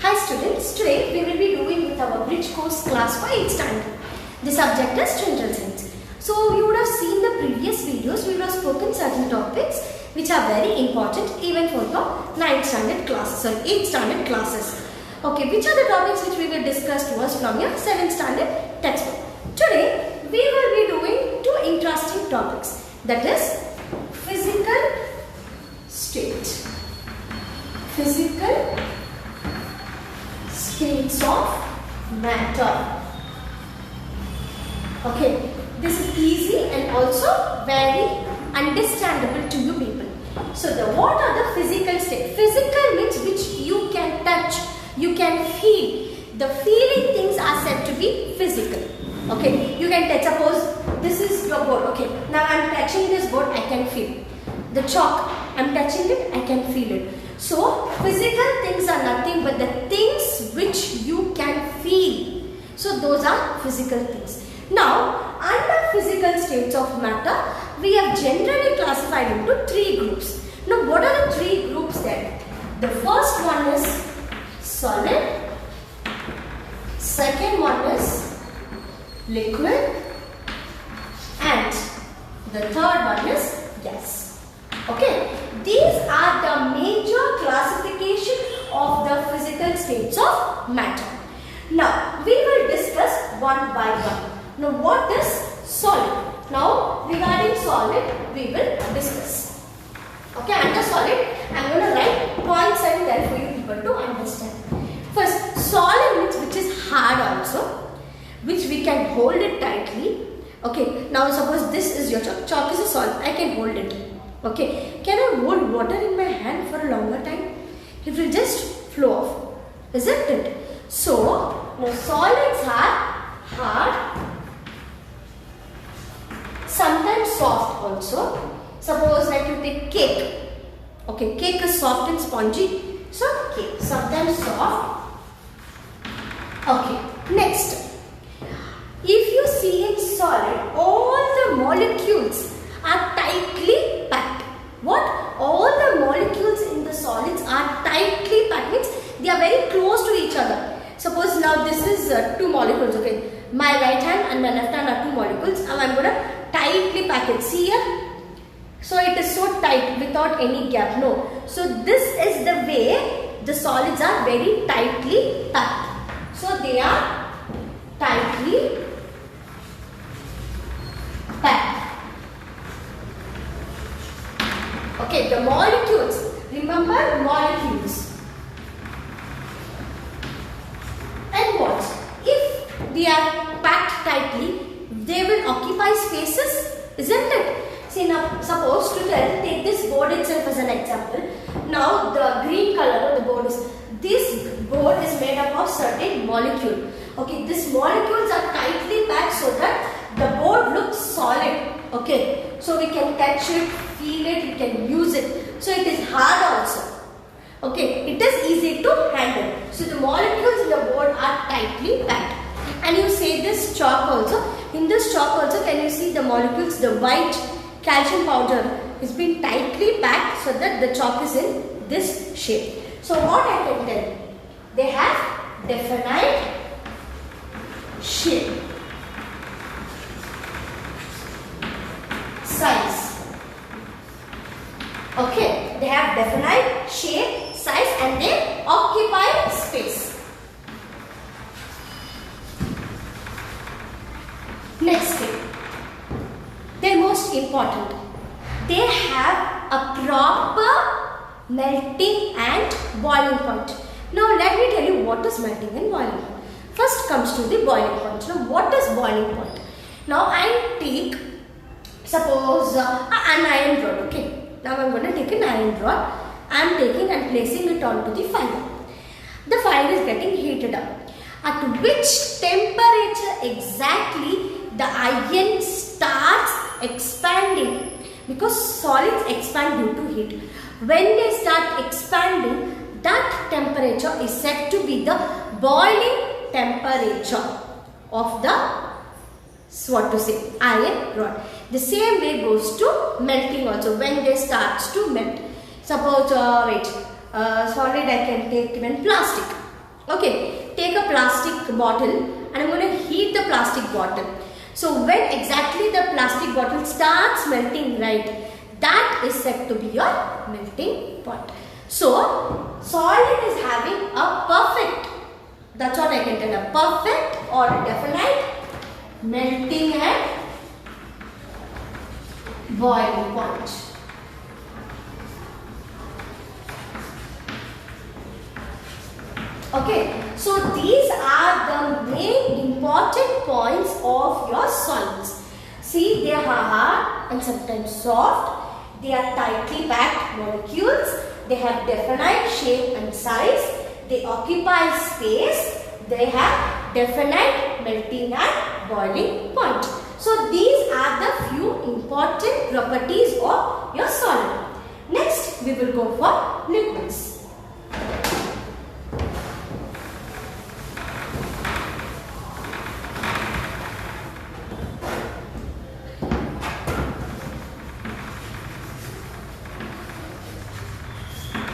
Hi students, today we will be doing with our bridge course class for 8th standard. The subject is General Science. So you would have seen the previous videos, we would have spoken certain topics which are very important even for the 9th standard classes or 8th standard classes. Okay, which are the topics which we will discuss was from your 7th standard textbook. Today we will be doing two interesting topics, that is physical state. Physical states of matter. Okay, this is easy and also very understandable to you people. So what are the physical states? Physical means which you can touch, you can feel. The feeling things are said to be physical. Okay, you can touch, suppose this is your board. Okay, now I am touching this board, I can feel. The chalk, I am touching it, I can feel it. So physical things are nothing but the things which you can feel. So those are physical things. Now under physical states of matter, we have generally classified into three groups. Now what are the three groups there? The first one is solid, second one is liquid, and the third one is gas. Okay, these are the major classification of the physical states of matter. Now we will discuss one by one. Now what is solid? Now regarding solid we will discuss. Okay, under solid I am going to write points and then for you people to understand. First, solid means which is hard also, which we can hold it tightly. Okay, now suppose this is your chalk. Chalk is a solid, I can hold it. Okay, can I hold water in my hand for a longer time? It will just flow off, isn't it? So, now solids are hard, sometimes soft also. Suppose like you take cake. Okay, cake is soft and spongy. So, cake, sometimes soft. Okay, next. If you see in solid, all the molecules are tightly packed. What? All the molecules in the solids are tightly packed, means they are very close to each other. Suppose now this is two molecules, okay. My right hand and my left hand are two molecules. Now I am going to tightly pack it. See here? So it is so tight without any gap. No. So this is the way the solids are very tightly packed. So they are tightly packed. Okay, the molecules. Remember molecules. And what? If they are packed tightly, they will occupy spaces, isn't it? See now, suppose to take this board itself as an example. Now the green color of the board is, this board is made up of certain molecule. Okay, these molecules are tightly packed so that the board looks solid. Okay, so we can touch it, feel it, we can use it. So it is hard also. Okay, it is easy to handle. So the molecules in the board are tightly packed. And you say this chalk also. In this chalk also, can you see the molecules, the white calcium powder is being tightly packed so that the chalk is in this shape. So what I can tell? They have definite shape, size. Okay, they have definite shape, size, and they occupy space. Next thing, they are most important. They have a proper melting and boiling point. Now let me tell you what is melting and boiling point. First comes to the boiling point. Now what is boiling point? Now I take, suppose an iron rod. Okay. Now I am going to take an iron rod. I am taking and placing it onto the fire. The fire is getting heated up. At which temperature exactly the iron starts expanding? Because solids expand due to heat. When they start expanding, that temperature is said to be the boiling temperature of the, what to say, iron rod. The same way goes to melting also. When they starts to melt, suppose solid I can take even plastic. Okay, take a plastic bottle and I'm going to heat the plastic bottle. So when exactly the plastic bottle starts melting, right, that is said to be your melting point. So solid is having a perfect, that's what I can tell, a perfect or a definite melting and boiling point. Okay, so these are the main important points of your solids. See, they are hard and sometimes soft. They are tightly packed molecules. They have definite shape and size. They occupy space. They have definite melting and boiling point. So these are the few important properties of your solid. Next, we will go for liquids.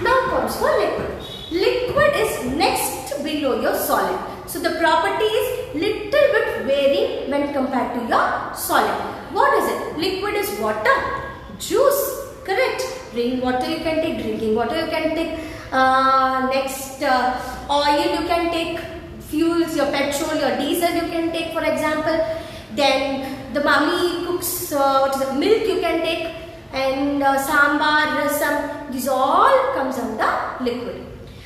Now comes for liquid. Liquid is next below your solid. So the property is little bit varying when compared to your solid. What is it? Liquid is water, juice, correct? Rainwater you can take, drinking water you can take, oil you can take, fuels, your petrol, your diesel you can take for example. Then the mummy cooks, milk you can take, and sambar, rasam, these all comes under liquid.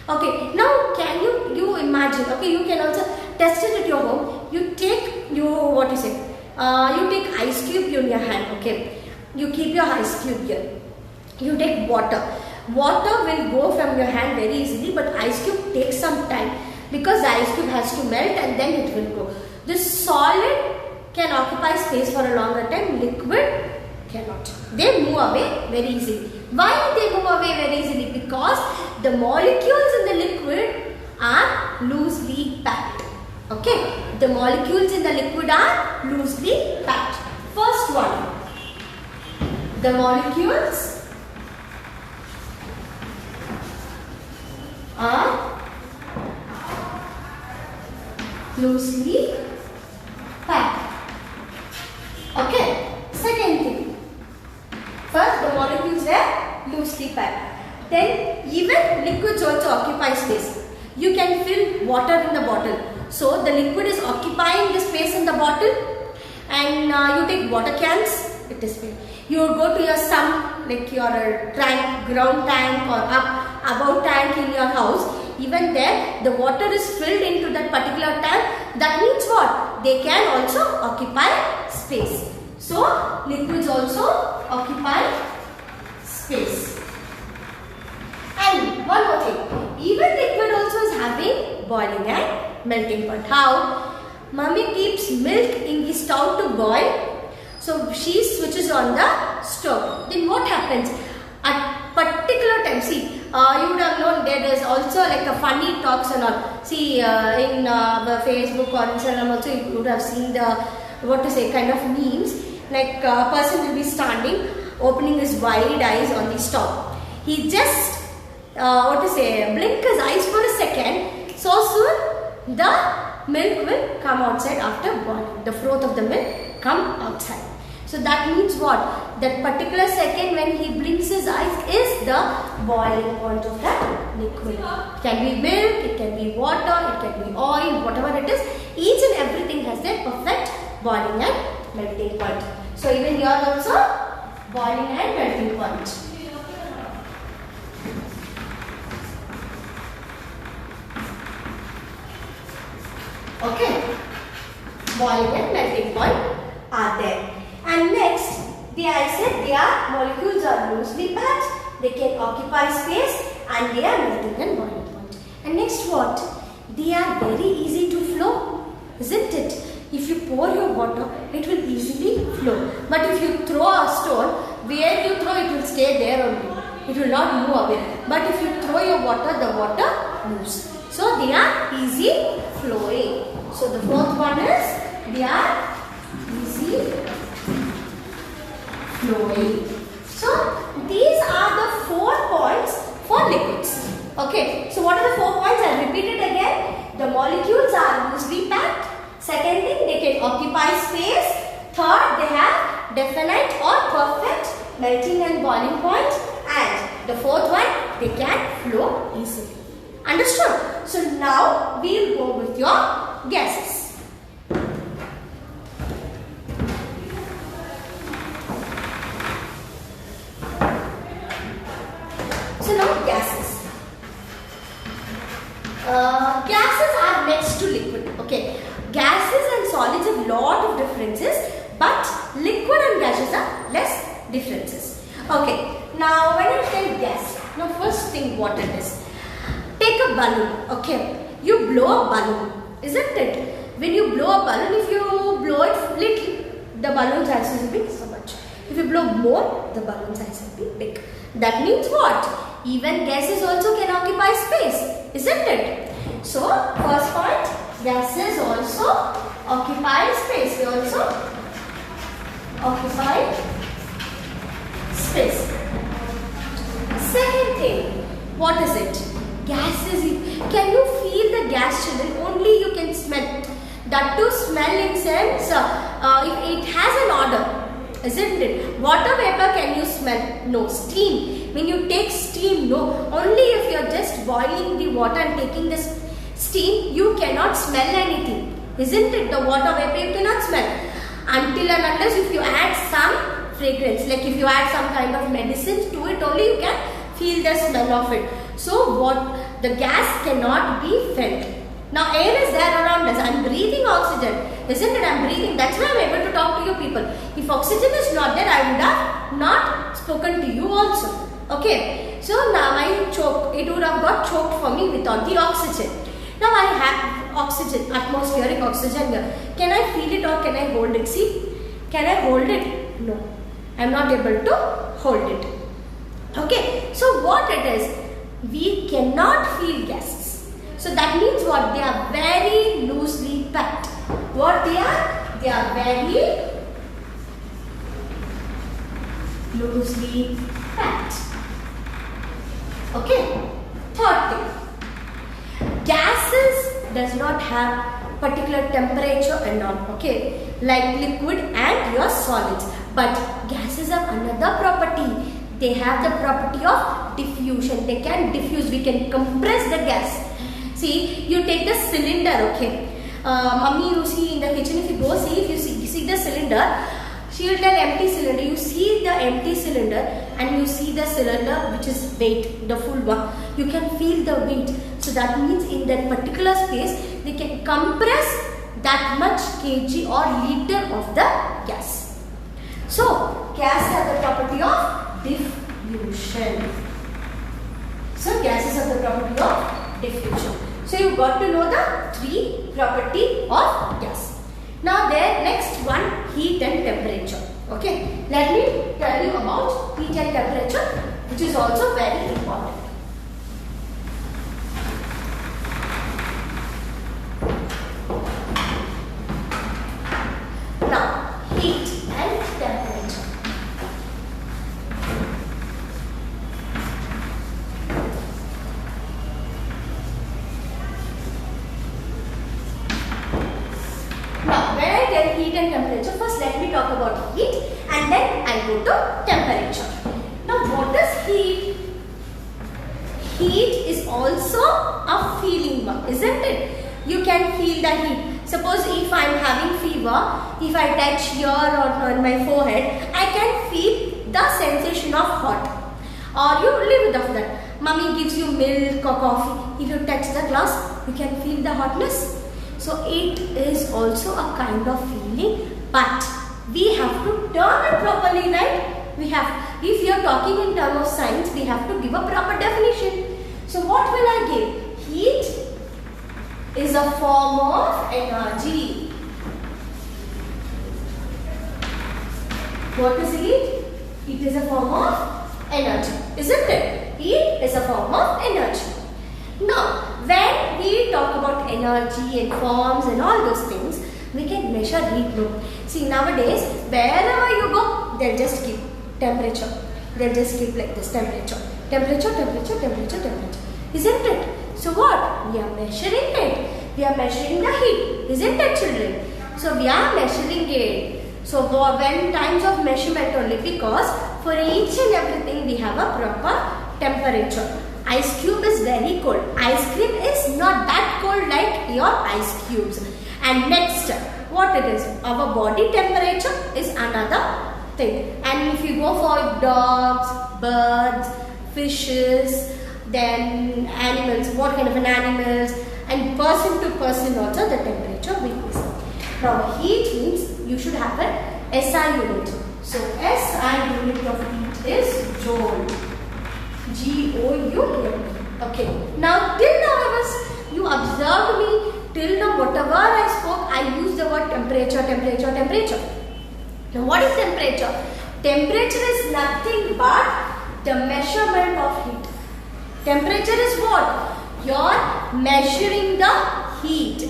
Okay, now can you imagine, okay, you can also test it at your home. You take, you take ice cube in your hand, okay. You keep your ice cube here. You take water. Water will go from your hand very easily, but ice cube takes some time because the ice cube has to melt and then it will go. This solid can occupy space for a longer time, liquid cannot. They move away very easily. Why they move away very easily? Because the molecules in the liquid are loosely packed. Okay, the molecules in the liquid are loosely packed. First one, the molecules are loosely packed. Okay, second thing, first the molecules are loosely packed. Then even liquids also occupy space. You can fill water in the bottle. So the liquid is occupying the space in the bottle, and you take water cans, it is filled. You go to your sump, like your tank, ground tank or above tank in your house. Even there, the water is filled into that particular tank. That means what? They can also occupy space. So liquids also occupy space. And one more thing, even liquid also is having boiling and melting point. How? Mummy keeps milk in the stove to boil. So she switches on the stove. Then what happens? At particular time, see, you would have known there is also like a funny talks and all. See, in Facebook or Instagram also you would have seen the, kind of memes. Like a person will be standing, opening his wide eyes on the stove. He just, blink his eyes for a second. So soon the milk will come outside after boiling. The froth of the milk come outside. So that means what? That particular second when he blinks his eyes is the boiling point of that liquid. It can be milk, it can be water, it can be oil, whatever it is. Each and everything has their perfect boiling and melting point. So even here also boiling and melting point. Okay, boiling and melting point are there. And next, I said their molecules are loosely packed, they can occupy space and they are melting and boiling point. And next what? They are very easy to flow, isn't it? If you pour your water, it will easily flow. But if you throw a stone, where you throw it will stay there only. It will not move away. But if you throw your water, the water moves. So they are easy flowing. So the fourth one is they are easy flowing. So these are the 4 points for liquids. Okay. So what are the 4 points? I'll repeat it again. molecules are loosely packed. Second thing, they can occupy space. Third, they have definite or perfect melting and boiling point. And the fourth one, they can flow easily. Understood? So now we will go with your gases. So now gases. Gases are next to liquid. Okay, gases and solids have lot of differences, but liquid and gases are less differences. Okay, now when I say gas, now first thing what it is. Take a balloon. Okay, you blow a balloon, isn't it? When you blow a balloon, if you blow it little, the balloon size will be so much. If you blow more, the balloon size will be big. That means what? Even gases also can occupy space, isn't it? So, first point, gases also occupy space. They also occupy space. Second thing, what is it? Gases. Can you feel the gas, children? Only you can smell. That too, smell in sense, it has an odor, isn't it? Water vapor, can you smell? No. Steam. When you take steam, no. Only if you are just boiling the water and taking this steam, you cannot smell anything, isn't it? The water vapor you cannot smell. Until and unless if you add some fragrance, like if you add some kind of medicine to it, only you can feel the smell of it. So what, the gas cannot be felt. Now air is there around us. I am breathing oxygen, isn't it? I am breathing. That's why I am able to talk to you people. If oxygen is not there, I would have not spoken to you also. Okay. So now I choke. It would have got choked for me without the oxygen. Now I have oxygen, atmospheric oxygen here. Can I feel it or can I hold it? See, can I hold it? No, I am not able to hold it. Okay, so what it is, we cannot feel gases. So that means what? They are very loosely packed. What they are? They are very loosely packed. Okay, third thing. Gases does not have particular temperature and all, okay, like liquid and your solids. But gases have another property. They have the property of diffusion. They can diffuse. We can compress the gas. See, you take the cylinder, okay. Mummy, you see in the kitchen, if you go see, if you see the cylinder, she will tell empty cylinder. You see the empty cylinder and you see the cylinder which is weight, the full one. You can feel the weight. So that means in that particular space, they can compress that much kg or liter of the gas. So gas have the property of diffusion. So gases have the property of diffusion. So you got to know the three property of gas. Now there next one, heat and temperature. Okay, let me tell you about heat and temperature, which is also very important. Now heat and temperature. Now, when I tell heat and temperature, first let me talk about heat and then I go to temperature. Now, what is heat? Heat is also a feeling one, isn't it? You can feel the heat. Suppose if I am having fever, if I touch here or on my forehead, I can feel the sensation of hot. Or you live without that. Mummy gives you milk or coffee. If you touch the glass, you can feel the hotness. So it is also a kind of feeling, but we have to term it properly, right? We have, if you are talking in terms of science, we have to give a proper definition. So what will I give? Heat is a form of energy. What is heat? It is a form of energy, isn't it? Heat is a form of energy. Now, when we talk about energy and forms and all those things, we can measure heat load. See, nowadays, wherever you go, they'll just keep temperature. They'll just keep like this, temperature. Temperature, temperature, temperature, temperature. Isn't it? So what? We are measuring it. We are measuring the heat, isn't it, children? So we are measuring it. So when times of measurement only, because for each and everything we have a proper temperature. Ice cube is very cold. Ice cream is not that cold like your ice cubes. And next, what it is? Our body temperature is another thing. And if you go for dogs, birds, fishes, then animals, what kind of an animals, and person to person also the temperature varies. Now heat means you should have an SI unit. So SI unit of heat is Joule. Joule. Okay. Now till now you observed me. Till now whatever I spoke, I used the word temperature. Now what is temperature? Temperature is nothing but the measurement of heat. Temperature is what? You are measuring the heat.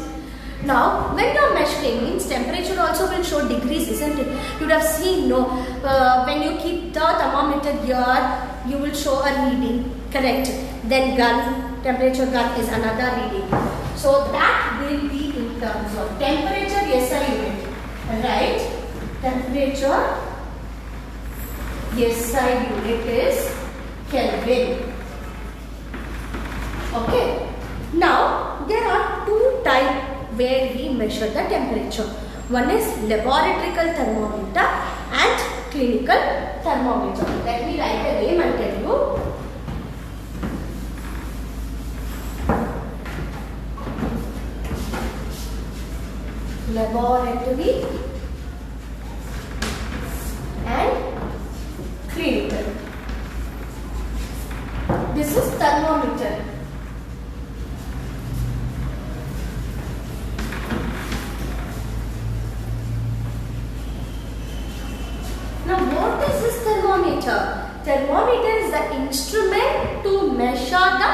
Now, when you are measuring, means temperature also will show degrees, isn't it? You would have seen, no, when you keep the thermometer here, you will show a reading, correct? Then gun, temperature gun is another reading. So that will be in terms of temperature SI unit, right? Temperature SI unit is Kelvin. Okay. Now, there are two types where we measure the temperature. One is laboratory thermometer and clinical thermometer. Let me write the name and tell you. Laboratory and clinical. This is thermometer. Now what is this thermometer? Thermometer is the instrument to measure the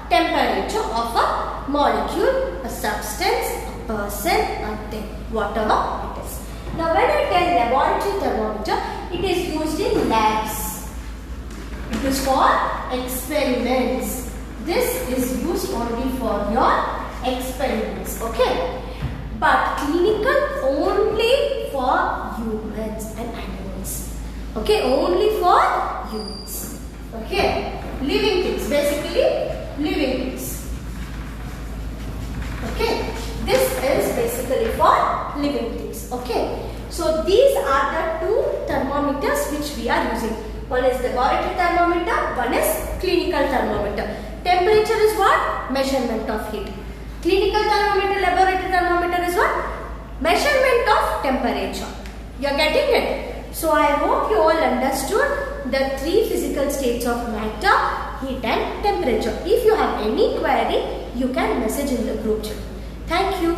temperature of a molecule, a substance, a person, a thing, whatever it is. Now when I tell laboratory thermometer, it is used in labs. It is for experiments. This is used only for your experiments, okay? But clinical only for humans and animals. Okay, only for humans. Okay, living things, basically living things. Okay, this is basically for living things. Okay, so these are the two thermometers which we are using. One is laboratory thermometer, one is clinical thermometer. Temperature is what? Measurement of heat. Clinical thermometer, laboratory thermometer is what? Measurement of temperature. You are getting it? So I hope you all understood the three physical states of matter, heat and temperature. If you have any query, you can message in the group chat. Thank you.